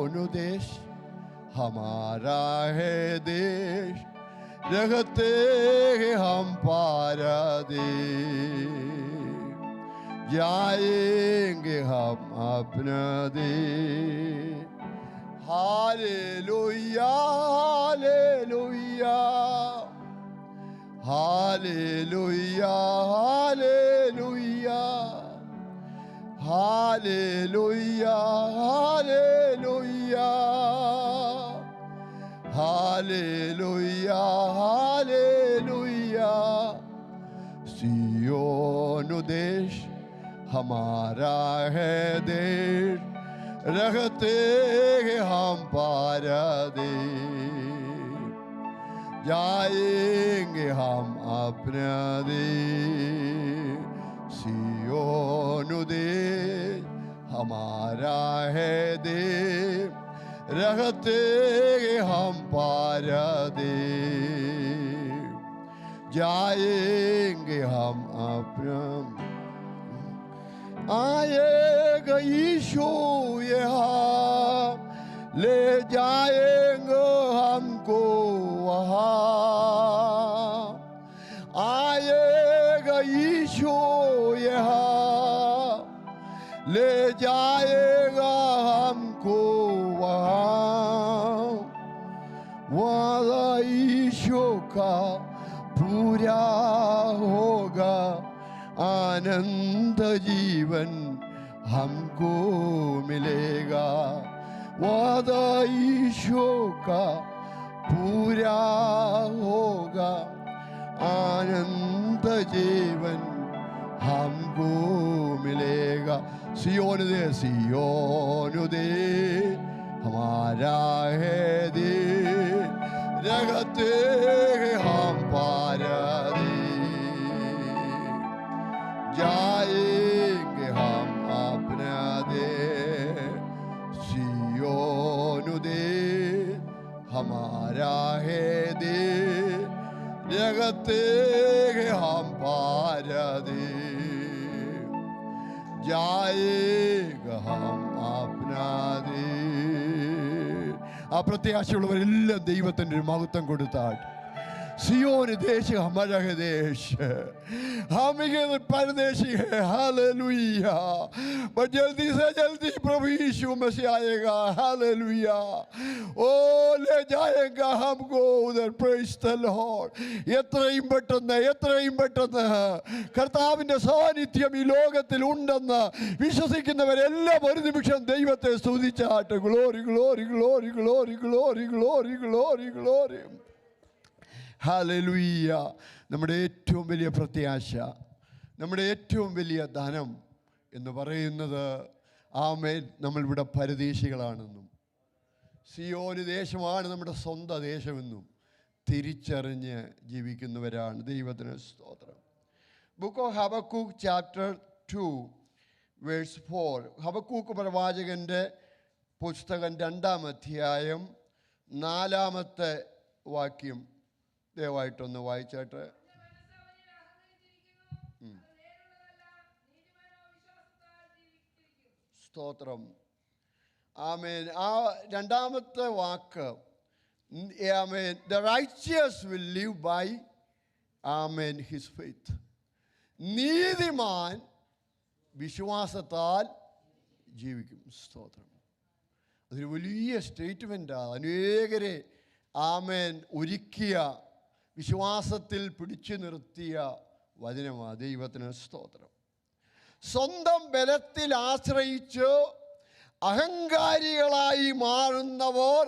सियोन देश हमारा है देश, रहते हैं हम पारदेश, जाएंगे हम अपना देश। Hallelujah hallelujah hallelujah hallelujah hallelujah hallelujah hallelujah hallelujah. Zion देश हमारा है देश, रहते हैं हम पारदेश, जाएंगे हम अपना देश। सियोन देश हमारा है देश, रहते हैं हम पारदेश, जाएंगे हम अपना। आएगा यीशु यहाँ, ले जाएंगे हमको वहाँ। आएगा यीशु यहाँ, ले जाएगा हमको वहाँ। वादा यीशु का पूरा होगा, आनंद जीवन हमको मिलेगा। वादा यीशु का पूरा होगा, आनंद जीवन हमको मिलेगा। सियोन दे हमारा है दे, रहते हम पारदेश, जाएंगे हम अपना देश। सियोन देश हमारा है देश, रहते हम पारदेश, जाएगा हम अपना देश। ആ പ്രത്യാശയുള്ളവരെല്ലാം ദൈവത്തിൻ്റെ ഒരു മഹത്വം കൊടുത്താട്ട്. सियोन देश हमारा है देश, हम ये परदेशी है। हालेलुया। पर जल्दी से जल्दी प्रभु यीशु मसीह आएगा। हालेलुया। ओ ले जाएगा हमको उधर। Praise the Lord. എത്രയും പെട്ടെന്ന് കർത്താവിൻ്റെ സാന്നിധ്യം ഈ ലോകത്തിൽ ഉണ്ടെന്ന് വിശ്വസിക്കുന്നവരെല്ലാം ഒരു നിമിഷം ദൈവത്തെ സ്തുതിച്ചാട്ട്. Glory glory glory glory glory glory glory glory. Hallelujah. നമ്മുടെ ഏറ്റവും വലിയ പ്രത്യാശ, നമ്മുടെ ഏറ്റവും വലിയ ധനം എന്ന് പറയുന്നത് ആമേൻ നമ്മളിവിടെ പരദേശികളാണെന്നും സിയോന് ദേശമാണ് നമ്മുടെ സ്വന്തം ദേശമെന്നും തിരിച്ചറിഞ്ഞ് ജീവിക്കുന്നവരാണ്. ദൈവത്തിന് സ്തോത്രം. Book of Habakkuk chapter 2 verse 4. Habakkuk പ്രവാചകൻ്റെ പുസ്തകം 2-ാം അധ്യായം 4-ാമത്തെ വാക്യം ദയവായിട്ടൊന്ന് വായിച്ചാട്ട്. സ്തോത്രം. ആമേൻ. ആ 2-ാമത്തെ വാക്ക് ആമേൻ, the righteous will live by amen his faith. നീതിമാൻ വിശ്വാസത്താൽ ജീവിക്കും. സ്തോത്രം. അതൊരു വലിയ സ്റ്റേറ്റ്മെൻറ്റാണ്. അനേകരെ ആമേൻ ഒരുക്കിയ, വിശ്വാസത്തിൽ പിടിച്ചു നിർത്തിയ വചനമാണ്. ദൈവത്തിന് സ്തോത്രം. സ്വന്തം ബലത്തിൽ ആശ്രയിച്ച് അഹങ്കാരികളായി മാറുന്നവർ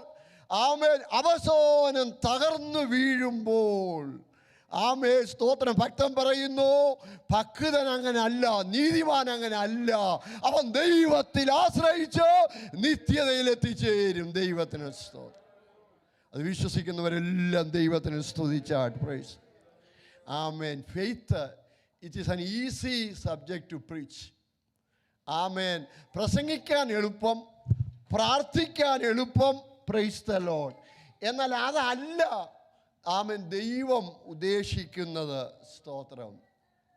ആമേൻ അവസാനം തകർന്നു വീഴുമ്പോൾ ആമേൻ സ്തോത്രം. ഭക്തൻ പറയുന്നു, ഭക്തൻ അങ്ങനെ അല്ല, നീതിമാൻ അങ്ങനെ അല്ല. അവൻ ദൈവത്തിൽ ആശ്രയിച്ച് നിത്യതയിൽ എത്തിച്ചേരും. ദൈവത്തിന് സ്തോത്രം. അത് വിശ്വസിക്കുന്നവരെല്ലാം ദൈവത്തിന് സ്തുതിച്ചാട്ട്. പ്രൈസ്. ആമേൻ. Faith it is an easy subject to preach. ആമേൻ. പ്രസംഗിക്കാൻ എളുപ്പം, പ്രാർത്ഥിക്കാൻ എളുപ്പം. Praise the Lord. എന്നാൽ അതല്ല ആമേൻ ദൈവം ഉദ്ദേശിക്കുന്നത്. സ്തോത്രം.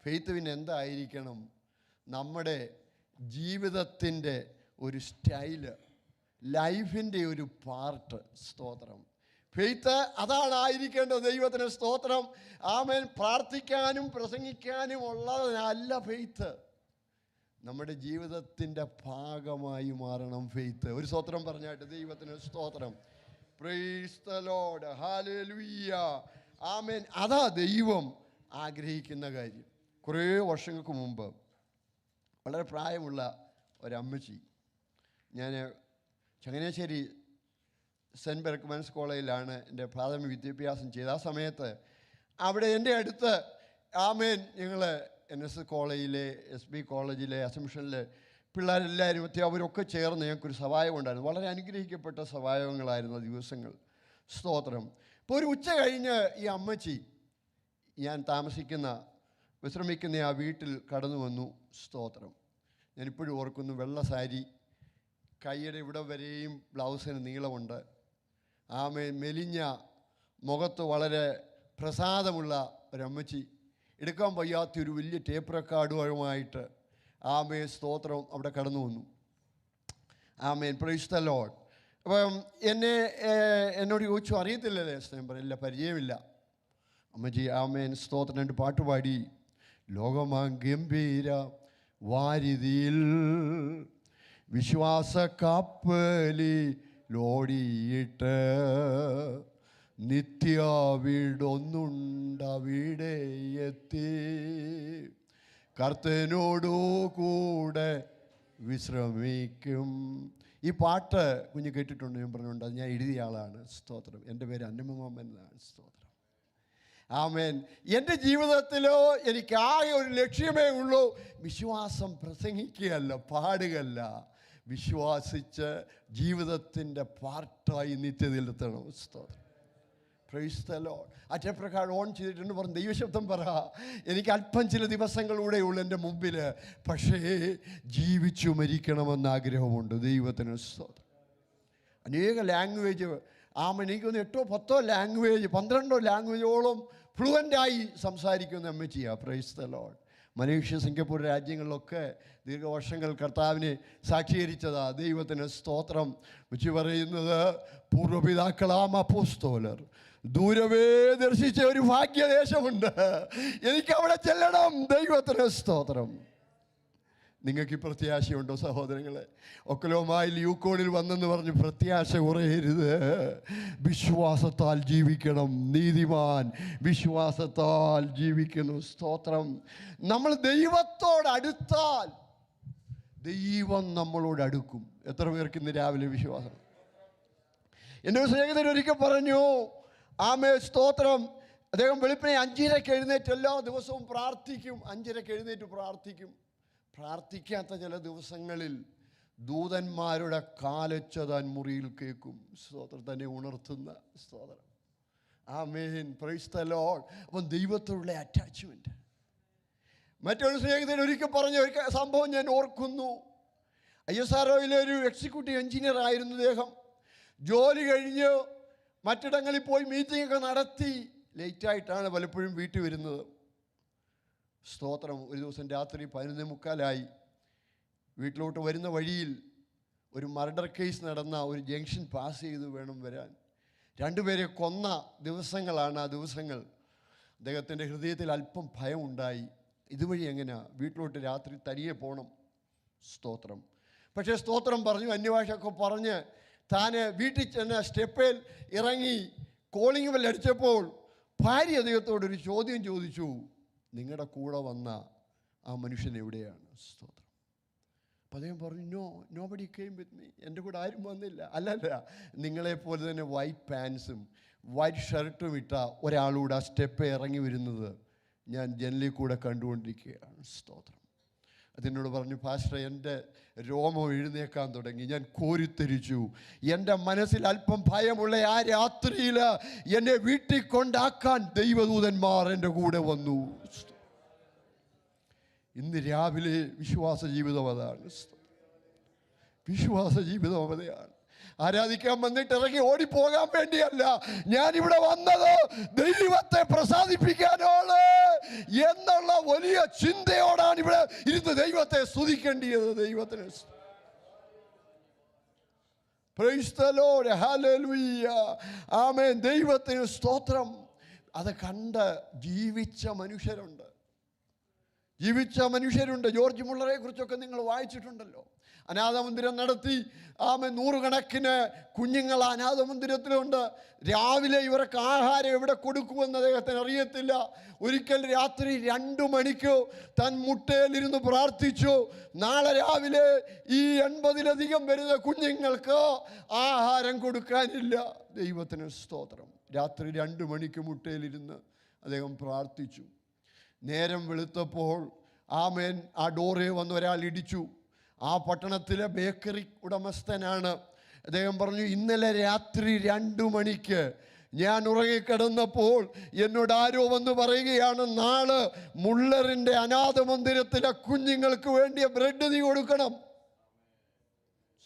ഫെയ്ത്ത് പിന്നെ എന്തായിരിക്കണം? നമ്മുടെ ജീവിതത്തിൻ്റെ ഒരു സ്റ്റൈല്, ലൈഫിൻ്റെ ഒരു പാർട്ട്. സ്തോത്രം. ഫെയ്ത്ത് അതാണ് ആയിരിക്കേണ്ടത്. ദൈവത്തിന് സ്തോത്രം. ആമേൻ. പ്രാർത്ഥിക്കാനും പ്രസംഗിക്കാനും ഉള്ളതല്ല ഫെയ്ത്ത്, നമ്മുടെ ജീവിതത്തിൻ്റെ ഭാഗമായി മാറണം ഫെയ്ത്ത്. ഒരു സ്തോത്രം പറഞ്ഞായിട്ട് ദൈവത്തിന് സ്തോത്രം. Price the Lord. ഹല്ലേലൂയ. ആമേൻ. അതാ ദൈവം ആഗ്രഹിക്കുന്ന കാര്യം. കുറേ വർഷങ്ങൾക്ക് മുമ്പ് വളരെ പ്രായമുള്ള ഒരമ്മച്ചി, ഞാൻ ചങ്ങനാശ്ശേരി സെൻറ്റ് ബെർക്ക്മാൻസ് കോളേജിലാണ് എൻ്റെ പ്രാഥമിക വിദ്യാഭ്യാസം ചെയ്തത്. ആ സമയത്ത് അവിടെ എൻ്റെ അടുത്ത് ആമേൻ ഞങ്ങൾ NS കോളേജിലെ SB കോളേജിലെ അസംഷനിലെ പിള്ളേരെല്ലാവരും അവരൊക്കെ ചേർന്ന് ഞങ്ങൾക്കൊരു സഭായം ഉണ്ടായിരുന്നു. വളരെ അനുഗ്രഹിക്കപ്പെട്ട സഭായങ്ങളായിരുന്നു ദിവസങ്ങൾ. സ്തോത്രം. ഇപ്പോൾ ഒരു ഉച്ച കഴിഞ്ഞ് ഈ അമ്മച്ചി ഞാൻ താമസിക്കുന്ന വിശ്രമിക്കുന്ന ആ വീട്ടിൽ കടന്നു വന്നു. സ്തോത്രം. ഞാനിപ്പോഴും ഓർക്കുന്നു, വെള്ള സാരി, കൈയുടെ ഇവിടെ വരെയും ബ്ലൗസിന് നീളമുണ്ട്. മെലിഞ്ഞ മുഖത്ത് വളരെ പ്രസാദമുള്ള ഒരമ്മച്ചി, എടുക്കാൻ വയ്യാത്തൊരു വലിയ ടേപ്പ് റെക്കോർഡുമായിട്ട് സ്തോത്രം അവിടെ കടന്നു വന്നു. ആമേൻ. Praise the Lord. അപ്പം എന്നോട് ചോദിച്ചു, അറിയത്തില്ലല്ലേ? സ്നേഹം പറയില്ല, പരിചയമില്ല. അമ്മച്ചി സ്തോത്രം 2 പാട്ടുപാടി. ലോകമാ ഗംഭീര വാരിതിയിൽ വിശ്വാസ കപ്പലിലോടിയിട്ട് നിത്യ വീടൊന്നുണ്ടവിടെ എത്തി കർത്തനോടു കൂടെ വിശ്രമിക്കും. ഈ പാട്ട് കുഞ്ഞ് കേട്ടിട്ടുണ്ട്, ഞാൻ പറഞ്ഞുകൊണ്ട്. അത് ഞാൻ എഴുതിയ ആളാണ്. സ്തോത്രം. എൻ്റെ പേര് അന്നമ്മമ്മൻ എന്നാണ്. സ്തോത്രം. ആമേൻ. എൻ്റെ ജീവിതത്തിലോ എനിക്ക് ആകെ ഒരു ലക്ഷ്യമേ ഉള്ളൂ, വിശ്വാസം പ്രസംഗിക്കുകയല്ല, പാടുകയല്ല, വിശ്വാസിച്ച് ജീവിതത്തിൻ്റെ പാർട്ടായി നിത്യതയിലെത്തണം. സ്തോത്രം. Price the Lord. ആ ടേപ്പ് റെക്കോർഡ് ഓൺ ചെയ്തിട്ടുണ്ട്. പറഞ്ഞു, ദൈവശബ്ദം പറ, എനിക്ക് അല്പം ചില ദിവസങ്ങളിലൂടെ ഉള്ളൂ എൻ്റെ മുമ്പിൽ, പക്ഷേ ജീവിച്ചു മരിക്കണമെന്ന് ആഗ്രഹമുണ്ട്. ദൈവത്തിന് സ്തോത്രം. അനേക ലാംഗ്വേജ് എനിക്കൊന്ന് 8-10 ലാംഗ്വേജ് 12 ലാംഗ്വേജോളം ഫ്ലുവൻ്റായി സംസാരിക്കുന്ന അമ്മച്ചിയാണ്. Praise the Lord. Malaysia, Singapore രാജ്യങ്ങളിലൊക്കെ ദീർഘവർഷങ്ങൾ കർത്താവിനെ സാക്ഷീകരിച്ചതാ. ദൈവത്തിന് സ്തോത്രം. വെച്ച് പറയുന്നത്, പൂർവ്വപിതാക്കളാം അപ്പോസ്തലർ ദൂരവേ ദർശിച്ച ഒരു ഭാഗ്യദേശമുണ്ട്, എനിക്ക് അവിടെ ചെല്ലണം. ദൈവത്തിന് സ്തോത്രം. നിങ്ങൾക്ക് പ്രത്യാശയുണ്ടോ സഹോദരങ്ങളെ? ഒക്കലോമായിൽ യൂക്കോണിൽ വന്നെന്ന് പറഞ്ഞ് പ്രത്യാശ കുറയരുത്. വിശ്വാസത്താൽ ജീവിക്കണം. നീതിമാൻ വിശ്വാസത്താൽ ജീവിക്കുന്നു. സ്തോത്രം. നമ്മൾ ദൈവത്തോടടുത്താൽ ദൈവം നമ്മളോട് അടുക്കും. എത്ര പേർക്ക് ഇന്ന് രാവിലെ വിശ്വാസം? എൻ്റെ ഒരു സ്നേഹിതൻ ഒരിക്കൽ പറഞ്ഞു, സ്തോത്രം, അദ്ദേഹം വെളുപ്പിനെ 5:30 എഴുന്നേറ്റ് എല്ലാ ദിവസവും പ്രാർത്ഥിക്കും. 5:30 എഴുന്നേറ്റ് പ്രാർത്ഥിക്കും. പ്രാർത്ഥിക്കാത്ത ചില ദിവസങ്ങളിൽ ദൂതന്മാരുടെ കാലൊച്ച താൻ മുറിയിൽ കേൾക്കും. സ്തോത്രം. തന്നെ ഉണർത്തുന്ന. സ്തോത്രം. ആമേൻ. Praise the Lord. അപ്പം ദൈവത്തോടുള്ള അറ്റാച്ച്മെൻറ്റ്. മറ്റൊരു സ്നേഹിതൻ ഒരിക്കൽ പറഞ്ഞ ഒരു സംഭവം ഞാൻ ഓർക്കുന്നു. ISROയിലെ ഒരു എക്സിക്യൂട്ടീവ് എഞ്ചിനീയർ ആയിരുന്നു അദ്ദേഹം. ജോലി കഴിഞ്ഞ് മറ്റിടങ്ങളിൽ പോയി മീറ്റിംഗൊക്കെ നടത്തി ലേറ്റായിട്ടാണ് പലപ്പോഴും വീട്ടിൽ വരുന്നത്. സ്തോത്രം. ഒരു ദിവസം രാത്രി 11:45 വീട്ടിലോട്ട് വരുന്ന വഴിയിൽ ഒരു മർഡർ കേസ് നടന്ന ഒരു ജംഗ്ഷൻ പാസ് ചെയ്ത് വേണം വരാൻ. 2 പേരെ കൊന്ന ദിവസങ്ങളാണ് ആ ദിവസങ്ങൾ. അദ്ദേഹത്തിൻ്റെ ഹൃദയത്തിൽ അല്പം ഭയം ഉണ്ടായി. ഇതുവഴി എങ്ങനെയാണ് വീട്ടിലോട്ട് രാത്രി തനിയെ പോകണം. സ്തോത്രം. പക്ഷേ സ്തോത്രം പറഞ്ഞു, അന്യഭാഷയൊക്കെ പറഞ്ഞ് താൻ വീട്ടിൽ ചെന്ന് സ്റ്റെപ്പിൽ ഇറങ്ങി കോളിംഗ് ബെൽ അടിച്ചപ്പോൾ ഭാര്യ അദ്ദേഹത്തോടൊരു ചോദ്യം ചോദിച്ചു, നിങ്ങളുടെ കൂടെ വന്ന ആ മനുഷ്യൻ എവിടെയാണ്? സ്തോത്രം. അപ്പോൾ അദ്ദേഹം പറഞ്ഞു, നോബഡി കെയിം വിത്ത് മീ. എൻ്റെ കൂടെ ആരും വന്നില്ല. അല്ലല്ല, നിങ്ങളെപ്പോലെ തന്നെ വൈറ്റ് പാൻസും വൈറ്റ് ഷർട്ടും ഇട്ട ഒരാളൂടെ ആ സ്റ്റെപ്പ് ഇറങ്ങി വരുന്നത് ഞാൻ ജനലിൽ കൂടെ കണ്ടുകൊണ്ടിരിക്കുകയാണ്. സ്തോത്രം. അതിനോട് പറഞ്ഞു, പാസ്റ്റർ, എൻ്റെ രോമം എഴുന്നേക്കാൻ തുടങ്ങി, ഞാൻ കോരിത്തെരിച്ചു. എൻ്റെ മനസ്സിൽ അല്പം ഭയമുള്ള ആ രാത്രിയിൽ എന്നെ വീട്ടിൽ കൊണ്ടാക്കാൻ ദൈവദൂതന്മാർ എൻ്റെ കൂടെ വന്നു. ഇന്ന് രാവിലെ വിശ്വാസ ജീവിതം അതാണ്. വിശ്വാസ ജീവിതം അതാണ്. ആരാധിക്കാൻ വന്നിട്ട് ഇറങ്ങി ഓടിപ്പോകാൻ വേണ്ടിയല്ല, ഞാനിവിടെ വന്നത് ദൈവത്തെ പ്രസാദിപ്പിക്കാനാണ് എന്നുള്ള വലിയ ചിന്തയോടാണ് ഇവിടെ ഇരുന്ന് ദൈവത്തെ സ്തുതിക്കേണ്ടത്. ദൈവത്തിന് പ്രൈസ് ദി ലോർഡ്, ഹല്ലേലൂയ, ആമേൻ. ദൈവത്തിന് സ്തോത്രം. അത് കണ്ട് ജീവിച്ച മനുഷ്യരുണ്ട്. ജോർജ് മുള്ളറെ കുറിച്ചൊക്കെ നിങ്ങൾ വായിച്ചിട്ടുണ്ടല്ലോ. അനാഥമന്ദിരം നടത്തി നൂറുകണക്കിന് കുഞ്ഞുങ്ങൾ അനാഥമന്ദിരത്തിലുണ്ട്. രാവിലെ ഇവർക്ക് ആഹാരം എവിടെ കൊടുക്കുമെന്ന് അദ്ദേഹത്തിന് അറിയത്തില്ല. ഒരിക്കൽ രാത്രി 2 മണിക്ക് താൻ മുട്ടയിലിരുന്ന് പ്രാർത്ഥിച്ചു, നാളെ രാവിലെ ഈ 80-ലധികം വരുന്ന കുഞ്ഞുങ്ങൾക്ക് ആഹാരം കൊടുക്കാനില്ല. ദൈവത്തിന് സ്തോത്രം. രാത്രി 2 മണിക്ക് മുട്ടയിലിരുന്ന് അദ്ദേഹം പ്രാർത്ഥിച്ചു. നേരം വെളുത്തപ്പോൾ ആമേൻ ആ ഡോറെ വന്ന് ഒരാൾ ഇടിച്ചു. ആ പട്ടണത്തിലെ ബേക്കറി ഉടമസ്ഥനാണ്. അദ്ദേഹം പറഞ്ഞു, ഇന്നലെ രാത്രി 2 മണിക്ക് ഞാൻ ഉറങ്ങിക്കിടന്നപ്പോൾ എന്നോട് ആരോ വന്ന് പറയുകയാണ്, നാളെ മുള്ളറിൻ്റെ അനാഥ മന്ദിരത്തിലെ കുഞ്ഞുങ്ങൾക്ക് വേണ്ടിയ ബ്രെഡ് നീ കൊടുക്കണം.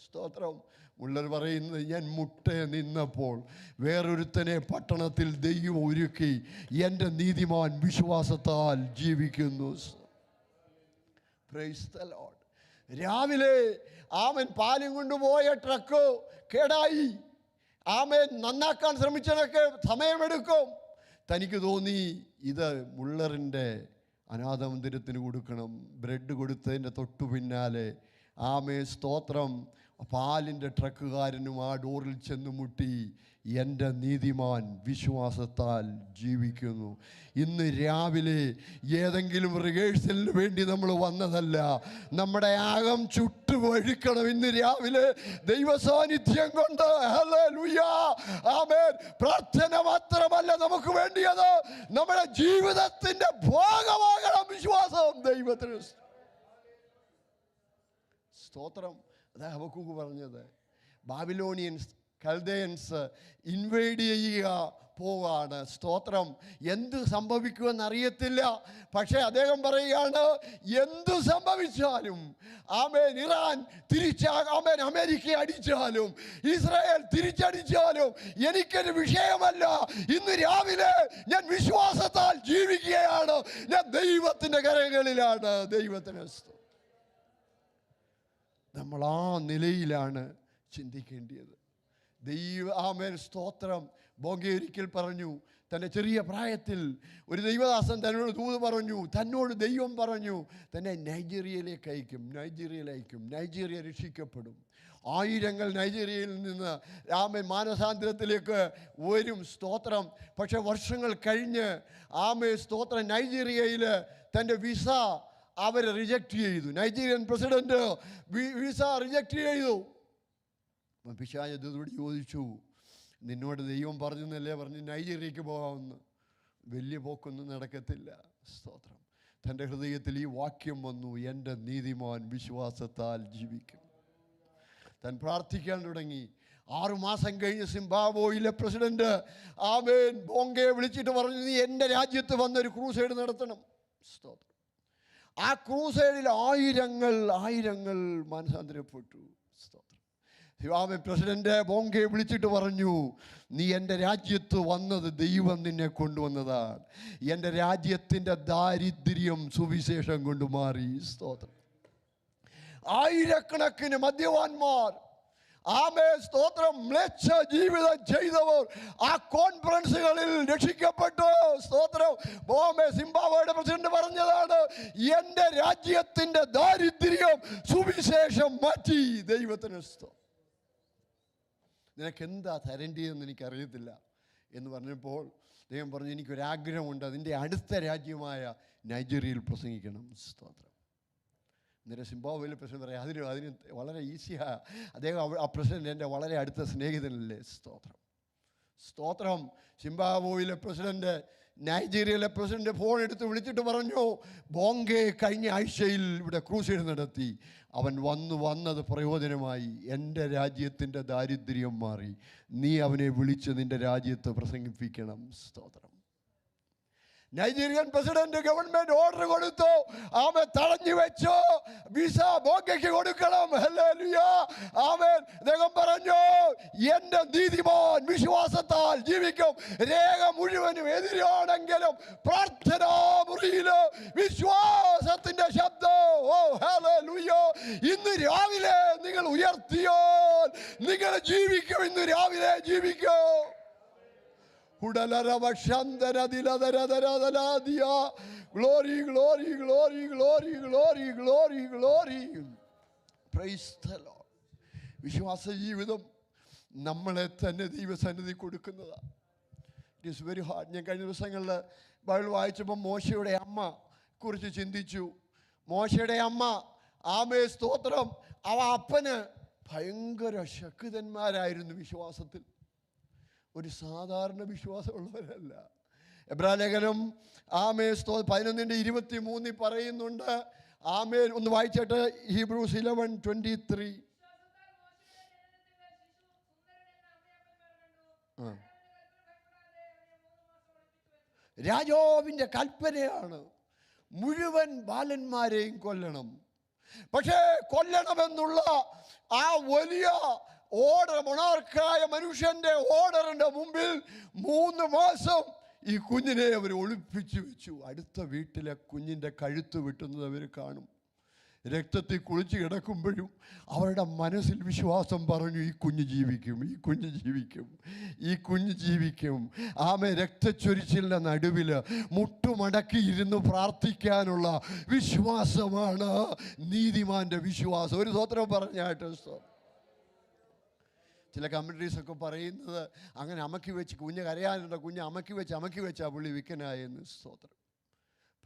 സ്തോത്രം. മുള്ളർ പറയുന്നത്, ഞാൻ മുട്ടയെ നിന്നപ്പോൾ വേറൊരുത്തനെ പട്ടണത്തിൽ ദൈവം ഒരുക്കി, എൻ്റെ നീതിമാൻ വിശ്വാസത്താൽ ജീവിക്കുന്നു. Price the Lord. രാവിലെ ആമൻ പാലും കൊണ്ടുപോയ ട്രക്ക് കേടായി. ആമൻ നന്നാക്കാൻ ശ്രമിച്ചതൊക്കെ സമയമെടുക്കും. തനിക്ക് തോന്നി ഇത് മുള്ളറിൻ്റെ അനാഥമന്ദിരത്തിന് കൊടുക്കണം. ബ്രെഡ് കൊടുത്തതിൻ്റെ തൊട്ടു പിന്നാലെ ആമേ സ്തോത്രം, പാലിൻ്റെ ട്രക്കുകാരനും ആ ഡോറിൽ ചെന്ന് മുട്ടി, എൻ്റെ നീതിമാൻ വിശ്വാസത്താൽ ജീവിക്കുന്നു. ഇന്ന് രാവിലെ ഏതെങ്കിലും റിഹേഴ്സലിന് വേണ്ടി നമ്മൾ വന്നതല്ല. നമ്മുടെ ആകം ചുട്ടുപൊഴിക്കണം ഇന്ന് രാവിലെ ദൈവസാന്നിധ്യം കൊണ്ട്. ഹല്ലേലൂയ, ആമേൻ. പ്രാർത്ഥന മാത്രമല്ല നമുക്ക് വേണ്ടിയത്, നമ്മുടെ ജീവിതത്തിൻ്റെ ഭാഗമാകണം വിശ്വാസം. ദൈവത്തിന് സ്തോത്രം. അതാ ഹബക്കൂക്ക് പറഞ്ഞത്. ബാബിലോണിയൻസ്, കൽദയൻസ് ഇൻവൈഡ് ചെയ്യുക പോവാണ്. സ്തോത്രം. എന്ത് സംഭവിക്കുമെന്ന് അറിയത്തില്ല. പക്ഷേ അദ്ദേഹം പറയുകയാണ്, എന്തു സംഭവിച്ചാലും ആമേൻ, ഇറാൻ ആമേൻ അമേരിക്കയെ അടിച്ചാലും ഇസ്രായേൽ തിരിച്ചടിച്ചാലും എനിക്കൊരു വിഷയമല്ല. ഇന്ന് രാവിലെ ഞാൻ വിശ്വാസത്താൽ ജീവിക്കുകയാണ്. ഞാൻ ദൈവത്തിൻ്റെ കരങ്ങളിലാണ്. ദൈവത്തിന് നമ്മൾ ആ നിലയിലാണ് ചിന്തിക്കേണ്ടത്. ആമേൻ സ്തോത്രം. ബോംഗെ ഒരിക്കൽ പറഞ്ഞു, തൻ്റെ ചെറിയ പ്രായത്തിൽ ഒരു ദൈവദാസൻ തന്നോട് ദൂത് പറഞ്ഞു, തന്നോട് ദൈവം പറഞ്ഞു തന്നെ നൈജീരിയയിലേക്ക് അയക്കും. നൈജീരിയ രക്ഷിക്കപ്പെടും. ആയിരങ്ങൾ നൈജീരിയയിൽ നിന്ന് ആമേൻ മാനസാന്തരത്തിലേക്ക് വരും. സ്തോത്രം. പക്ഷെ വർഷങ്ങൾ കഴിഞ്ഞ് ആമേൻ സ്തോത്രം നൈജീരിയയിൽ തൻ്റെ വിസ അവർ റിജക്റ്റ് ചെയ്തു. നൈജീരിയൻ പ്രസിഡന്റ് വിസ റിജക്റ്റ് ചെയ്തു. പിശാച് ദൂതനോട് ചോദിച്ചു, നിന്നോട് ദൈവം പറഞ്ഞെന്നല്ലേ പറഞ്ഞ് നൈജീരിയക്ക് പോകാമെന്ന്? വലിയ പോക്കൊന്നും നടക്കത്തില്ല. സ്തോത്രം. തൻ്റെ ഹൃദയത്തിൽ ഈ വാക്യം വന്നു, എൻ്റെ നീതിമാൻ വിശ്വാസത്താൽ ജീവിക്കും. താൻ പ്രാർത്ഥിക്കാൻ തുടങ്ങി. 6 മാസം കഴിഞ്ഞ് സിംബാബ്വേയിലെ പ്രസിഡന്റ് ആമേൻ ബോംഗെ വിളിച്ചിട്ട് പറഞ്ഞു, നീ എൻ്റെ രാജ്യത്ത് വന്നൊരു ക്രൂസൈഡ് നടത്തണം. സ്തോത്രം. ആ ക്രൂസൈഡിൽ ആയിരങ്ങൾ മാനസാന്തരപ്പെട്ടു. സ്തോത്രം. പ്രസിഡന്റ് ബോംഗെ വിളിച്ചിട്ട് പറഞ്ഞു, നീ എൻ്റെ രാജ്യത്ത് വന്നത് ദൈവം നിന്നെ കൊണ്ടുവന്നതാണ്. എൻ്റെ രാജ്യത്തിൻ്റെ ദാരിദ്ര്യം സുവിശേഷം കൊണ്ട് മാറി. സ്തോത്രം. ആയിരക്കണക്കിന് മദ്യപാന്മാർ ആമേൻ സ്തോത്രം മ്ലേച്ഛ ജീവിതം ചെയ്തവർ ആ കോൺഫറൻസുകളിൽ രക്ഷിക്കപ്പെട്ടു. സ്തോത്രം. സിംബാബ്വേയുടെ പ്രസിഡന്റ് പറഞ്ഞതാണ്, എൻ്റെ രാജ്യത്തിൻ്റെ ദാരിദ്ര്യം സുവിശേഷം മാറ്റി. ദൈവത്തിന് സ്തോത്രം. നിനക്ക് എന്താ തരേണ്ടിയെന്ന് എനിക്കറിയത്തില്ല എന്ന് പറഞ്ഞപ്പോൾ ദൈവം പറഞ്ഞു, എനിക്കൊരാഗ്രഹമുണ്ട്, അതിൻ്റെ അടുത്ത രാജ്യമായ നൈജീരിയയിൽ പ്രസംഗിക്കണം. സ്തോത്രം. അന്നേരം സിംബാബ്വേയിലെ പ്രസിഡന്റ് പറയാം, അതിന് വളരെ ഈസിയാണ്. അദ്ദേഹം ആ പ്രസിഡന്റ് എൻ്റെ വളരെ അടുത്ത സ്നേഹിതനല്ലേ. സ്തോത്രം. സിംബാബ്വേയിലെ പ്രസിഡന്റ് നൈജീരിയയിലെ പ്രസിഡന്റ് ഫോൺ എടുത്ത് വിളിച്ചിട്ട് പറഞ്ഞു, ബോംഗെ കഴിഞ്ഞ ആഴ്ചയിൽ ഇവിടെ ക്രൂസൈഡ് നടത്തി. അവൻ വന്നത് പ്രയോജനമായി. എൻ്റെ രാജ്യത്തിൻ്റെ ദാരിദ്ര്യം മാറി. നീ അവനെ വിളിച്ച് നിൻ്റെ രാജ്യത്ത് പ്രസംഗിപ്പിക്കണം. സ്തോത്രം. നൈജീരിയൻ പ്രസിഡന്റ് ഗവൺമെന്റ് ഓർഡർ കൊടുത്തു. ആമേൻ തടഞ്ഞു വെച്ചു. വിസ ബോംഗെക്ക് കൊടുക്കണം. ഹല്ലേലൂയ, ആമേൻ. അദ്ദേഹം പറഞ്ഞു, എൻ്റെ നീതിമാൻ വിശ്വാസത്താൽ ജീവിക്കും. രേഖ മുഴുവനും എതിരാണെങ്കിലും പ്രാർത്ഥനാ മുറിയില് വിശ്വാസത്തിന്റെ ശബ്ദം. Oh hallelujah. ഇന്ന് രാവിലെ നിങ്ങൾ ഉയർത്തിയോ നിങ്ങൾ ജീവിക്കും. ഇന്ന് രാവിലെ ജീവിക്കോ. Glory glory glory glory glory glory glory. Praise the Lord. വിശ്വാസ ജീവിതം നമ്മളെ തന്നെ ദൈവസന്നിധി കൊടുക്കുന്നതാണ്. It is very hard. ഞാൻ കഴിഞ്ഞ ദിവസങ്ങളിൽ ബൈബിൾ വായിച്ചപ്പോൾ മോശയുടെ അമ്മ കുറിച്ച് ചിന്തിച്ചു. മോശയുടെ അമ്മ, ആമേ സ്തോത്രം, അപ്പന് ഭയങ്കര ശക്തന്മാരായിരുന്നു വിശ്വാസത്തിൽ. ഒരു സാധാരണ വിശ്വാസമുള്ളവരല്ല. എബ്രായലേഖനം 11:23 പറയുന്നുണ്ട്. ആമേൻ. ഒന്ന് വായിച്ചിട്ട് ഹീബ്രൂസ് 11:23. രാജാവിൻ്റെ കൽപ്പനയാണ് മുഴുവൻ ബാലന്മാരെയും കൊല്ലണം. പക്ഷേ കൊല്ലണമെന്നുള്ള ആ വലിയ ഓർഡർ, മൊണാർക്കായ മനുഷ്യന്റെ ഓർഡറിന്റെ മുമ്പിൽ 3 മാസം ഈ കുഞ്ഞിനെ അവർ ഒളിപ്പിച്ചു വെച്ചു. അടുത്ത വീട്ടിലെ കുഞ്ഞിൻ്റെ കഴുത്ത് വെട്ടുന്നത് അവർ കാണും. രക്തത്തിൽ കുളിച്ച് കിടക്കുമ്പോഴും അവരുടെ മനസ്സിൽ വിശ്വാസം പറഞ്ഞു, ഈ കുഞ്ഞ് ജീവിക്കും, ഈ കുഞ്ഞ് ജീവിക്കും, ഈ കുഞ്ഞ് ജീവിക്കും. ആമേ. രക്തച്ചൊരിച്ചിലിൻ്റെ നടുവിൽ മുട്ടുമടക്കി ഇരുന്ന് പ്രാർത്ഥിക്കാനുള്ള വിശ്വാസമാണ് നീതിമാന്റെ വിശ്വാസം. ഒരു സ്തോത്രം പറഞ്ഞായിട്ട്. ചില കമൻട്രീസൊക്കെ പറയുന്നത് അങ്ങനെ അമക്കി വെച്ച് കുഞ്ഞ് കരയാനുള്ള കുഞ്ഞ് അമക്കി വെച്ചാ പുള്ളി വിക്കനായെന്ന്. സ്തോത്രം.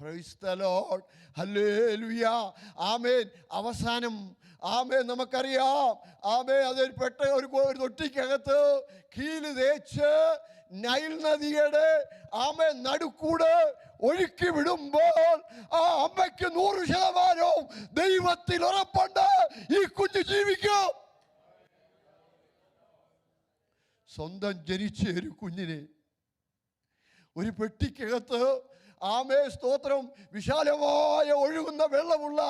Price the Lord. ഹല്ലേലൂയ. ആമേൻ. അവസാനം ആമേൻ നമുക്കറിയാം. ആമേൻ. അതൊരു ഒരു തൊട്ടിക്കകത്ത് കീല് തേച്ച് നൈൽ നദിയുടെ ആമേൻ നടുക്കൂടെ ഒഴുക്കി വിടുമ്പോൾ ആ അമ്മയ്ക്ക് 100% ദൈവത്തിൽ ഉറപ്പുണ്ട്, ഈ കുഞ്ഞ് ജീവിക്കും. സ്വന്തം ജനിച്ച ഒരു കുഞ്ഞിനെ ഒരു പെട്ടിക്കകത്ത്, ആമേ സ്തോത്രം, വിശാലമായ ഒഴുകുന്ന വെള്ളമുള്ള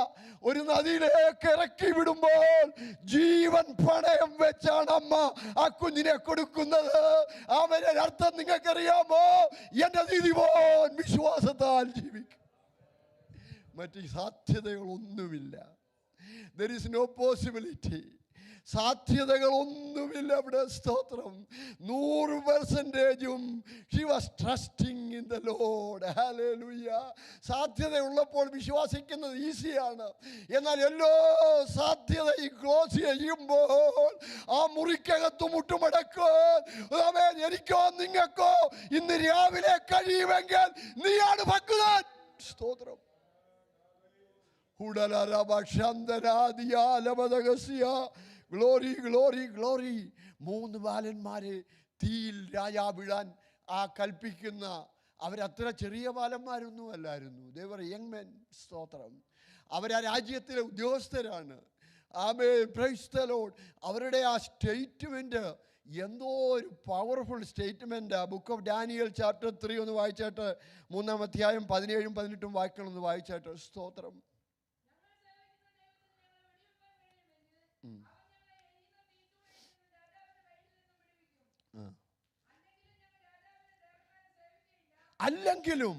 ഒരു നദിയിലേക്ക് ഇറക്കി വിടുമ്പോൾ ജീവൻ പണയം വെച്ചാണ് അമ്മ ആ കുഞ്ഞിനെ കൊടുക്കുന്നത്. അവന്റെ അർത്ഥം നിങ്ങൾക്കറിയാമോ? എന്റെ നീതിമാൻ വിശ്വാസത്താൽ ജീവിക്കും. മറ്റ് സാധ്യതകളൊന്നുമില്ല. There is no possibility. സാധ്യതകളൊന്നുമില്ല അവിടെ. സ്തോത്രം. 100% she was trusting in the Lord. Hallelujah. സാധ്യതയുള്ളപ്പോൾ വിശ്വസിക്കുന്നത് ഈസിയാണ്. എന്നാൽ എല്ലാ സാധ്യതയും ക്ലോസ് ചെയ്യുമ്പോൾ ആ മുറിക്കകത്ത് മുട്ടുമടക്കാൻ എനിക്കോ നിങ്ങൾക്കോ ഇന്ന് രാവിലെ കഴിയുമെങ്കിൽ നീയാണ് ഭക്തൻ. സ്തോത്രം. Glory glory glory. 3 ബാലന്മാരെ തീയിൽ രാജാവിടാൻ ആ കൽപ്പിക്കുന്ന അവരത്ര ചെറിയ ബാലന്മാരൊന്നും അല്ലായിരുന്നു. They were young men. സ്തോത്രം. അവരാ രാജ്യത്തിലെ ഉദ്യോഗസ്ഥരാണ്. ആമേൻ. Praise the Lord. അവരുടെ ആ സ്റ്റേറ്റ്മെന്റ് എന്തോ ഒരു powerful statement. Book of Daniel chapter 3 ഒന്ന് വായിച്ചാട്ട്, 3-ാം അധ്യായം 17-18 വാക്യങ്ങളൊന്ന് വായിച്ചാട്ട്. സ്തോത്രം. അല്ലെങ്കിലും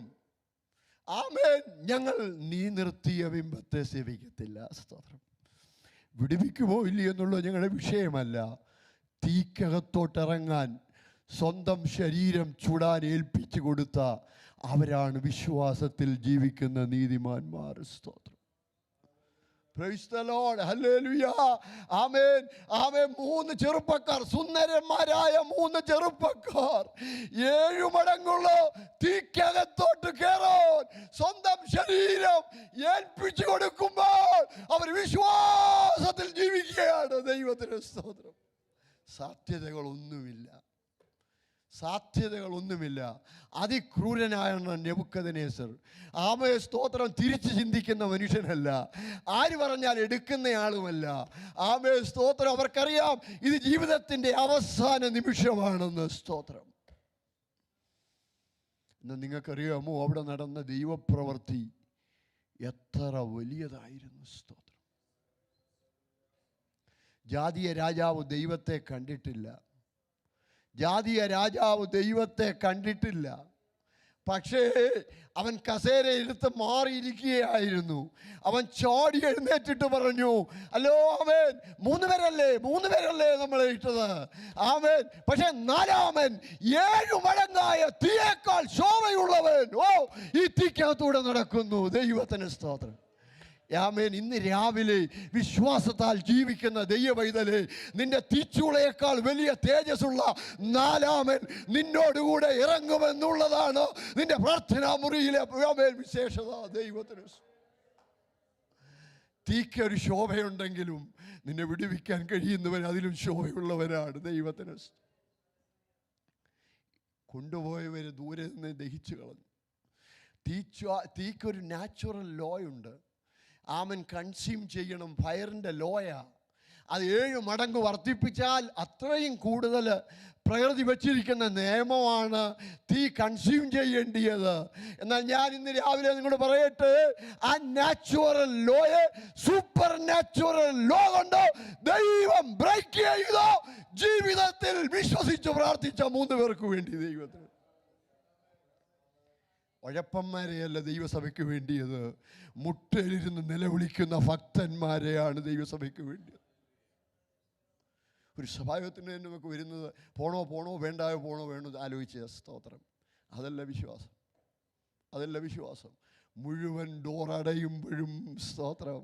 ആമേൻ ഞങ്ങൾ നീ നിർത്തിയ ബിംബത്തെ സേവിക്കത്തില്ല. സ്തോത്രം. വിടുവിക്കുമോ ഇല്ലയോ എന്നുള്ളത് ഞങ്ങളുടെ വിഷയമല്ല. തീക്കകത്തോട്ടിറങ്ങാൻ സ്വന്തം ശരീരം ചുടാൻ ഏൽപ്പിച്ചു കൊടുത്ത അവരാണ് വിശ്വാസത്തിൽ ജീവിക്കുന്ന നീതിമാന്മാർ. സ്തോത്രം. Praise the Lord. Hallelujah. Amen. Amen. 3 ചെറുപ്പക്കാർ, സുന്ദരന്മാരായ 3 ചെറുപ്പക്കാർ 7 മടങ്ങുള്ള തീക്കകത്തോട്ട് കയറാൻ സ്വന്തം ശരീരം ഏൽപ്പിച്ചു കൊടുക്കുമ്പോൾ അവർ വിശ്വാസത്തിൽ ജീവിക്കുകയാണ്. ദൈവത്തിന് സ്തോത്രം. സാധ്യതകളൊന്നുമില്ല. അതിക്രൂരനായ നെബൂഖദ്നേസർ, ആമേ സ്തോത്രം, തിരിച്ച് ചിന്തിക്കുന്ന മനുഷ്യനല്ല. ആര് പറഞ്ഞാൽ എടുക്കുന്നയാളുമല്ല. ആമേ സ്തോത്രം. അവർക്കറിയാം ഇത് ജീവിതത്തിൻ്റെ അവസാന നിമിഷമാണെന്ന്. സ്തോത്രം. എന്നാൽ നിങ്ങൾക്കറിയാമോ അവിടെ നടന്ന ദൈവപ്രവൃത്തി എത്ര വലിയതായിരുന്നു. സ്തോത്രം. ജാതീയ രാജാവ് ദൈവത്തെ കണ്ടിട്ടില്ല. പക്ഷേ അവൻ കസേരയെടുത്ത് മാറിയിരിക്കുകയായിരുന്നു. അവൻ ചാടി എഴുന്നേറ്റിട്ട് പറഞ്ഞു, അല്ലോ ആമേൻ, 3 പേരല്ലേ നമ്മളെ ഇട്ടത്, ആമേൻ. പക്ഷെ 4-ാമൻ 7 മടങ്ങായ തീയേക്കാൾ ശോഭയുള്ളവൻ ഈ തീക്കകത്തൂടെ നടക്കുന്നു. ദൈവത്തിന് സ്തോത്രം. ആമേൻ. ഇന്ന് രാവിലെ വിശ്വാസത്താൽ ജീവിക്കുന്ന ദൈവപൈതലേ, നിന്റെ തീച്ചൂളയേക്കാൾ വലിയ തേജസ്സുള്ള 4-ാമൻ നിന്നോടുകൂടെ ഇറങ്ങുമെന്നുള്ളതാണ് നിന്റെ പ്രാർത്ഥനാ മുറിയിലെ വിശേഷത. ദൈവത്തിന് തീക്കൊരു ശോഭയുണ്ടെങ്കിലും നിന്നെ വിടുവിക്കാൻ കഴിയുന്നവൻ അതിലും ശോഭയുള്ളവനാണ്. ദൈവത്തിന് കൊണ്ടുപോയവരെ ദൂരെ നിന്ന് ദഹിച്ചു കളഞ്ഞു. തീക്കൊരു നാച്ചുറൽ ലോ ഉണ്ട്. ആമൻ കൺസ്യൂം ചെയ്യണം. ഫയറിൻ്റെ ലോയ അത് 7 മടങ്ങ് വർദ്ധിപ്പിച്ചാൽ അത്രയും കൂടുതൽ പ്രകൃതി വച്ചിരിക്കുന്ന നിയമമാണ് തീ കൺസ്യൂം ചെയ്യേണ്ടിയത്. എന്നാൽ ഞാൻ ഇന്ന് രാവിലെ നിങ്ങളോട് പറയട്ടെ, ആ നാച്ചുറൽ ലോയെ സൂപ്പർ നാച്ചുറൽ ലോ കൊണ്ട് ദൈവം ബ്രേക്ക് ചെയ്തോ. ജീവിതത്തിൽ വിശ്വസിച്ച് പ്രാർത്ഥിച്ച 3 പേർക്ക് വേണ്ടി ദൈവത്തിന്. ഉഴപ്പന്മാരെയല്ല ദൈവസഭയ്ക്ക് വേണ്ടിയത്, മുട്ടയിലിരുന്ന് നിലവിളിക്കുന്ന ഭക്തന്മാരെയാണ് ദൈവസഭയ്ക്ക് വേണ്ടിയത്. ഒരു സഭായോഗത്തിന് തന്നെ നമുക്ക് വരുന്നത് പോണോ വേണ്ടോ ആലോചിച്ച സ്തോത്രം. അതല്ല വിശ്വാസം. മുഴുവൻ ഡോറടയുമ്പോഴും സ്തോത്രം.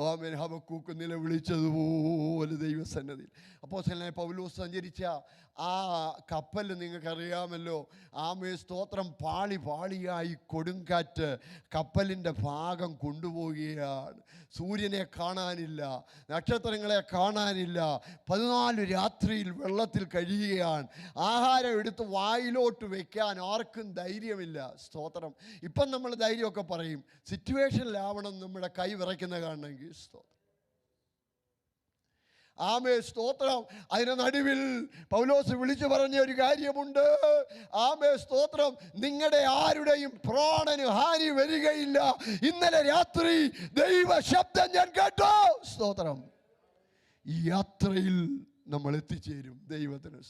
ആമേൻ. ഹബക്കൂക്ക് നിലവിളിച്ചതുപോലെ ദൈവസന്നിധിയിൽ. അപ്പോസ്തലനായ പൗലോസ് സഞ്ചരിച്ച ആ കപ്പൽ നിങ്ങൾക്കറിയാമല്ലോ. ആമേൻ സ്തോത്രം. പാളിയായി കൊടുങ്കാറ്റ് കപ്പലിൻ്റെ ഭാഗം കൊണ്ടുപോവുകയാണ്. സൂര്യനെ കാണാനില്ല, നക്ഷത്രങ്ങളെ കാണാനില്ല. 14 രാത്രിയിൽ വെള്ളത്തിൽ കഴിയുകയാണ്. ആഹാരം എടുത്ത് വായിലോട്ട് വെക്കാൻ ആർക്കും ധൈര്യമില്ല. സ്തോത്രം. ഇപ്പം നമ്മൾ ധൈര്യമൊക്കെ പറയും, സിറ്റുവേഷനിലാവണം നമ്മുടെ കൈ വിറയ്ക്കുന്ന കാണണമെങ്കിൽ. സ്തോത്രം. ആമേ സ്തോത്രം. അതിന് നടുവിൽ പൗലോസ് വിളിച്ചു പറഞ്ഞ ഒരു കാര്യമുണ്ട്. ആമേ സ്തോത്രം. നിങ്ങളുടെ ആരുടെയും പ്രാണന് ഹാനി വരികയില്ല. ഇന്നലെ രാത്രി ദൈവ ശബ്ദം ഞാൻ കേട്ടു. സ്തോത്രം. ഈ യാത്രയിൽ നമ്മൾ എത്തിച്ചേരും. ദൈവത്തിന്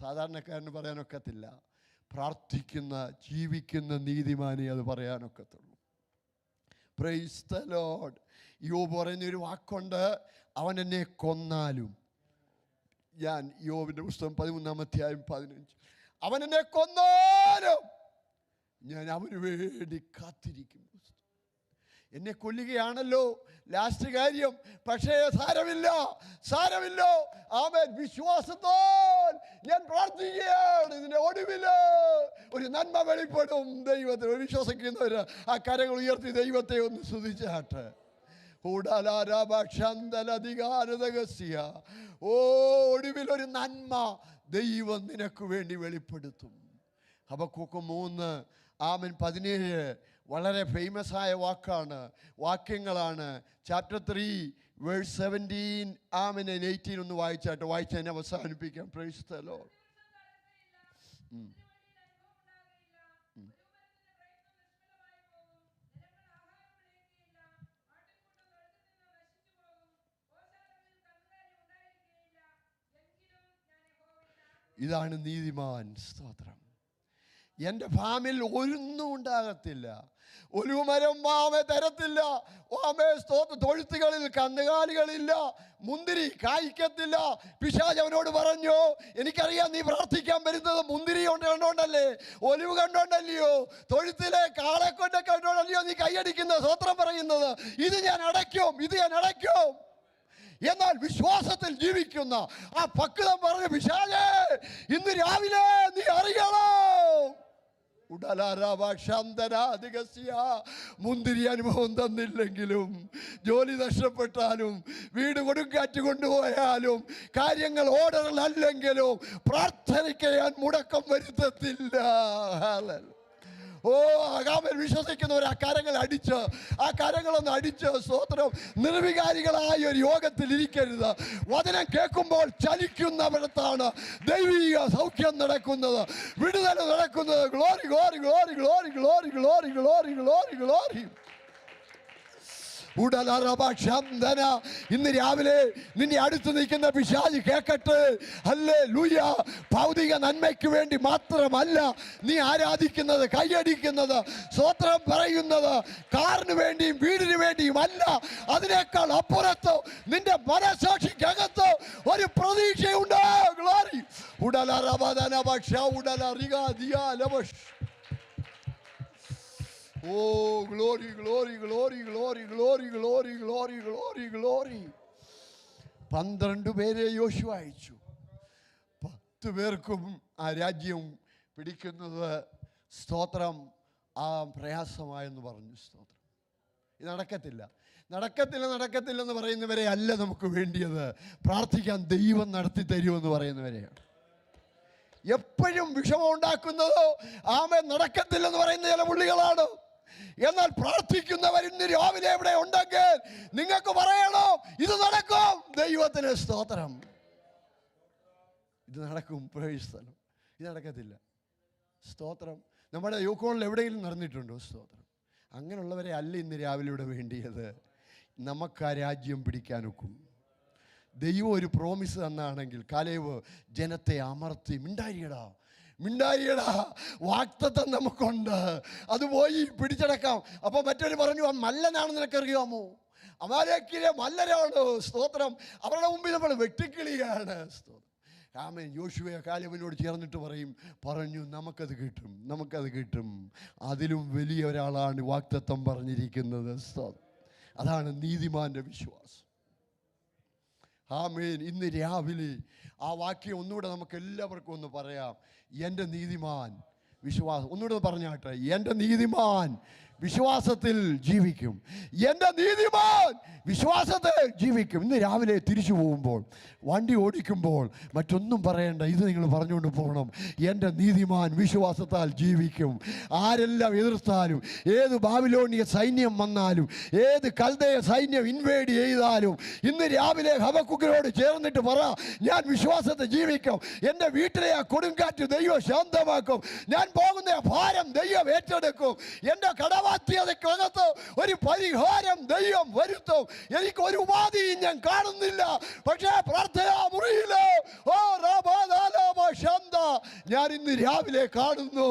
സാധാരണക്കാരന് പറയാനൊക്കത്തില്ല. പ്രാർത്ഥിക്കുന്ന ജീവിക്കുന്ന നീതിമാനെ അത് പറയാനൊക്കത്തുള്ളൂ. Price the Lord. യോബ് പറയുന്നൊരു വാക്കുണ്ട്, അവൻ എന്നെ കൊന്നാലും. ഞാൻ യോബിൻ്റെ പുസ്തകം 13-ാം-അധ്യായം-15. അവൻ എന്നെ കൊന്നാലും ഞാൻ അവന് വേണ്ടി കാത്തിരിക്കും. എന്നെ കൊല്ലുകയാണല്ലോ ലാസ്റ്റ് കാര്യം, പക്ഷേ സാരമില്ല. ആമേൻ. വിശ്വാസത്തോൽ ഞാൻ പ്രാർത്ഥിക്കുകയാണ്. ഇതിൻ്റെ ഒടുവിൽ ഒരു നന്മ വെളിപ്പെടും. ദൈവത്തിന് വിശ്വസിക്കുന്നവർ ആ കരങ്ങൾ ഉയർത്തി ദൈവത്തെ ഒന്ന് സ്തുതിച്ചാട്ടെ. ഒടുവിൽ ഒരു നന്മ ദൈവം നിനക്ക് വേണ്ടി വെളിപ്പെടുത്തും. ഹബക്കൂക്ക് 3 ആമേൻ 17 വളരെ ഫേമസ് ആയ വാക്യങ്ങളാണ്. ചാപ്റ്റർ 3 വേഴ്സ് 17 ആമേൻ 18 ഒന്ന് വായിച്ചതിനെ അവസാനിപ്പിക്കാം. Price the Lord. ഇതാണ് നീതിമാൻ. സ്തോത്രം. എൻ്റെ ഫാമിൽ ഒന്നും ഉണ്ടാകത്തില്ല, ഒരു മരം മാമ തരത്തില്ല. ഓമേ സ്തോത്രം. തൊഴുത്തുകളിൽ കന്നുകാലികളില്ല, മുന്തിരി കായ്ക്കത്തില്ല. പിശാച് അവനോട് പറഞ്ഞു, എനിക്കറിയാം നീ പ്രാർത്ഥിക്കാൻ വരുന്നത് മുന്തിരി കണ്ടോണ്ടല്ലേ, ഒലിവ് കണ്ടോണ്ടല്ലയോ, തൊഴുത്തിലെ കാളെ കൊണ്ട് കണ്ടോണ്ടല്ലയോ നീ കൈയടിക്കുന്നത്, സ്തോത്രം പറയുന്നത്. ഇത് ഞാൻ അടയ്ക്കും. എന്നാൽ വിശ്വാസത്തിൽ ജീവിക്കുന്ന ആ പക്വതം പറഞ്ഞ പിശാചേ, ഇന്ന് രാവിലെ നീ അറിയണം. മുന്തിരി അനുഭവം തന്നില്ലെങ്കിലും, ജോലി നഷ്ടപ്പെട്ടാലും, വീട് കൊടുങ്കാറ്റ് കൊണ്ടുപോയാലും, കാര്യങ്ങൾ ഓർഡറിലല്ലെങ്കിലും പ്രാർത്ഥനയ്ക്ക് ഞാൻ മുടക്കം വരുത്തത്തില്ല. ആമേൻ. വിശ്വസിക്കുന്നവർ ആ കരങ്ങളൊന്ന് അടിച്ച് സ്തോത്രം. നിർവികാരികളായ ഒരു യോഗത്തിൽ ഇരിക്കരുത്. വചനം കേൾക്കുമ്പോൾ ചലിക്കുന്നവരത്താണ് ദൈവിക സൗഖ്യം നടക്കുന്നത്, വിടുതൽ നടക്കുന്നത്. ഗ്ലോറി. ഇന്ന് രാവിലെ നിന്റെ അടുത്ത് നിൽക്കുന്ന പിശാച് കേൾക്കട്ടെ, ഹല്ലേലൂയ. ഭൗതിക നന്മയ്ക്ക് വേണ്ടി മാത്രമല്ല നീ ആരാധിക്കുന്നത്, കൈയടിക്കുന്നത്, സ്തോത്രം പറയുന്നത് കാറിന് വേണ്ടിയും വീടിന് വേണ്ടിയും അല്ല. അതിനേക്കാൾ അപ്പുറത്ത് നിന്റെ മനസാക്ഷിക്കകത്ത് ഒരു പ്രതീക്ഷയുണ്ട്. Glory. Oh, glory, glory, glory, glory, glory, glory, glory, glory, glory. 12 പേരെ യോശുവ അയച്ചു. 10 പേർക്കും ആ രാജ്യം പിടിക്കുന്നത് സ്തോത്രം ആ പ്രയാസമായെന്ന് പറഞ്ഞു. സ്തോത്രം. ഇത് നടക്കത്തില്ലെന്ന് പറയുന്നവരെ അല്ല നമുക്ക് വേണ്ടിയത്. പ്രാർത്ഥിക്കാൻ ദൈവം നടത്തി തരുമെന്ന് പറയുന്നവരെയാണ്. എപ്പോഴും വിഷമം ഉണ്ടാക്കുന്നത് ആമേൻ നടക്കത്തില്ലെന്ന് പറയുന്ന ചില പുള്ളികളാണ്. എന്നാൽ പ്രാർത്ഥിക്കുന്നവർ ഇന്ന് രാവിലെ എവിടെ ഉണ്ടെങ്കിൽ നിങ്ങൾക്ക് പറയണോ, ഇത് നടക്കും. ദൈവത്തിന് സ്തോത്രം. ഇത് നടക്കും. പ്രവേശനം ഇത് നടക്കത്തില്ല. സ്തോത്രം. നമ്മുടെ യൂക്കോണിൽ എവിടെയെങ്കിലും നടന്നിട്ടുണ്ടോ? സ്തോത്രം. അങ്ങനെയുള്ളവരെ അല്ല ഇന്ന് രാവിലെ ഇവിടെ വേണ്ടിയത്. നമുക്ക് ആ രാജ്യം പിടിക്കാനൊക്കും. ദൈവം ഒരു പ്രോമിസ് തന്നാണെങ്കിൽ കാലേവ് ജനത്തെ അമർത്തി മിണ്ടാരിയടാ വാഗ്ദത്തം നമുക്കുണ്ട്, അത് പോയി പിടിച്ചടക്കാം. അപ്പോൾ മറ്റൊരു പറഞ്ഞു, ആ മല്ലനാണെന്ന് നിനക്കറിയാമോ? അമാലേക്കിലെ മല്ലരാണ്. സ്തോത്രം. അവരുടെ മുമ്പിൽ നമ്മൾ വെട്ടിക്കിളിയാണ്. സ്തോത്രം. ആമേൻ. യോശുവ കാലേവിനോട് ചേർന്നിട്ട് പറഞ്ഞു നമുക്കത് കിട്ടും. അതിലും വലിയ ഒരാളാണ് വാഗ്ദത്തം പറഞ്ഞിരിക്കുന്നത്. സ്തോത്രം. അതാണ് നീതിമാന്റെ വിശ്വാസം. ആമേൻ. ഇന്ന് രാവിലെ ആ വാക്യം ഒന്നുകൂടെ നമുക്ക് എല്ലാവർക്കും ഒന്ന് പറയാം. എൻ്റെ നീതിമാൻ വിശ്വാസം. ഒന്നുകൂടെ പറഞ്ഞാട്ടെ. എൻ്റെ നീതിമാൻ വിശ്വാസത്തിൽ ജീവിക്കും. എൻ്റെ നീതിമാൻ വിശ്വാസത്തിൽ ജീവിക്കും. ഇന്ന് രാവിലെ തിരിച്ചു പോകുമ്പോൾ, വണ്ടി ഓടിക്കുമ്പോൾ മറ്റൊന്നും പറയേണ്ട. ഇത് നിങ്ങൾ പറഞ്ഞുകൊണ്ട് പോകണം. എൻ്റെ നീതിമാൻ വിശ്വാസത്താൽ ജീവിക്കും. ആരെല്ലാം എതിർത്താലും, ഏത് ബാബിലോണിയ സൈന്യം വന്നാലും, ഏത് കൽദയ സൈന്യം ഇൻവേഡ് ചെയ്താലും, ഇന്ന് രാവിലെ ഹബക്കുക്കിനോട് ചേർന്നിട്ട് പറ, ഞാൻ വിശ്വാസത്തിൽ ജീവിക്കും. എൻ്റെ വീട്ടിലെ ആ കൊടുങ്കാറ്റ് ദൈവം ശാന്തമാക്കും. ഞാൻ പോകുന്ന ഭാരം ദൈവം ഏറ്റെടുക്കും. എൻ്റെ കടബാധ്യതയ്ക്കകത്ത് ഒരു പരിഹാരം ദൈവം വരുത്തും. എനിക്ക് ഒരു ഉപാധിയും ഞാൻ കാണുന്നില്ല. പക്ഷേ പ്രാർത്ഥനാ മുറിയിലോ ഞാൻ ഇന്ന് രാവിലെ കാണുന്നു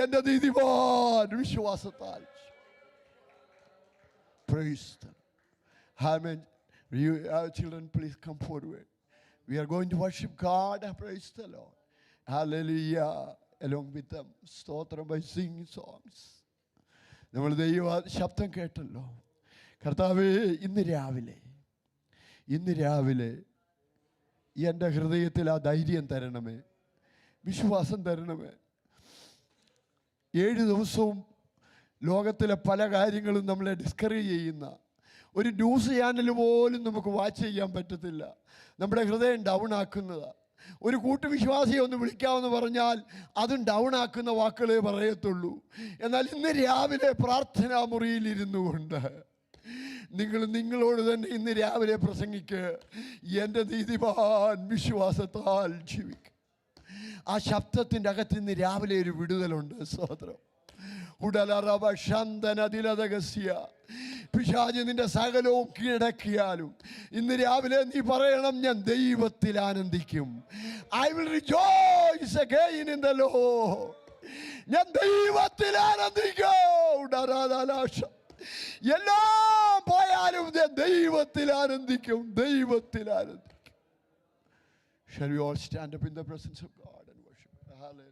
എൻ്റെ നീതിമാൻ വിശ്വാസത്താൽ. Praise the Lord. Amen. You children, please come forward. We are going to worship God. Praise the Lord. Hallelujah. Along with them, സ്തോത്രം, by singing songs. നമ്മൾ ദൈവ ശബ്ദം കേട്ടല്ലോ. കർത്താവേ, ഇന്ന് രാവിലെ എൻ്റെ ഹൃദയത്തിൽ ആ ധൈര്യം തരണമേ, വിശ്വാസം തരണമേ. 7 ദിവസവും ലോകത്തിലെ പല കാര്യങ്ങളും നമ്മളെ ഡിസ്കറേജ് ചെയ്യുന്ന ഒരു ന്യൂസ് ചാനൽ പോലും നമുക്ക് വാച്ച് ചെയ്യാൻ പറ്റത്തില്ല. നമ്മുടെ ഹൃദയം ഡൗൺ ആക്കുന്നതാണ്. ഒരു കൂട്ടുവിശ്വാസിയെ ഒന്ന് വിളിക്കാമെന്ന് പറഞ്ഞാൽ അതും ഡൗൺ ആക്കുന്ന വാക്കുകളെ പറയത്തുള്ളൂ. എന്നാൽ ഇന്ന് രാവിലെ പ്രാർത്ഥനാ മുറിയിലിരുന്നു കൊണ്ട് നിങ്ങളോട് തന്നെ ഇന്ന് രാവിലെ പ്രസംഗിക്ക്, എൻ്റെ നീതിമാൻ വിശ്വാസത്താൽ ജീവിക്കും. ആ ശബ്ദത്തിൻ്റെ അകത്ത് ഇന്ന് രാവിലെ ഒരു വിടുതലുണ്ട്. സ്തോത്രം. പിശാച് നിന്റെ സകലവും കീഴടക്കിയാലും ഇന്ന് രാവിലെ നീ പറയണം, ഞാൻ ദൈവത്തിൽ ആനന്ദിക്കും. I will rejoice again in the Lord. ഞാൻ ദൈവത്തിൽ ആനന്ദിക്കും. എല്ലാം പോയാലും ഞാൻ ദൈവത്തിൽ ആനന്ദിക്കും. Shall we all stand up in the presence of God and worship? Hallelujah.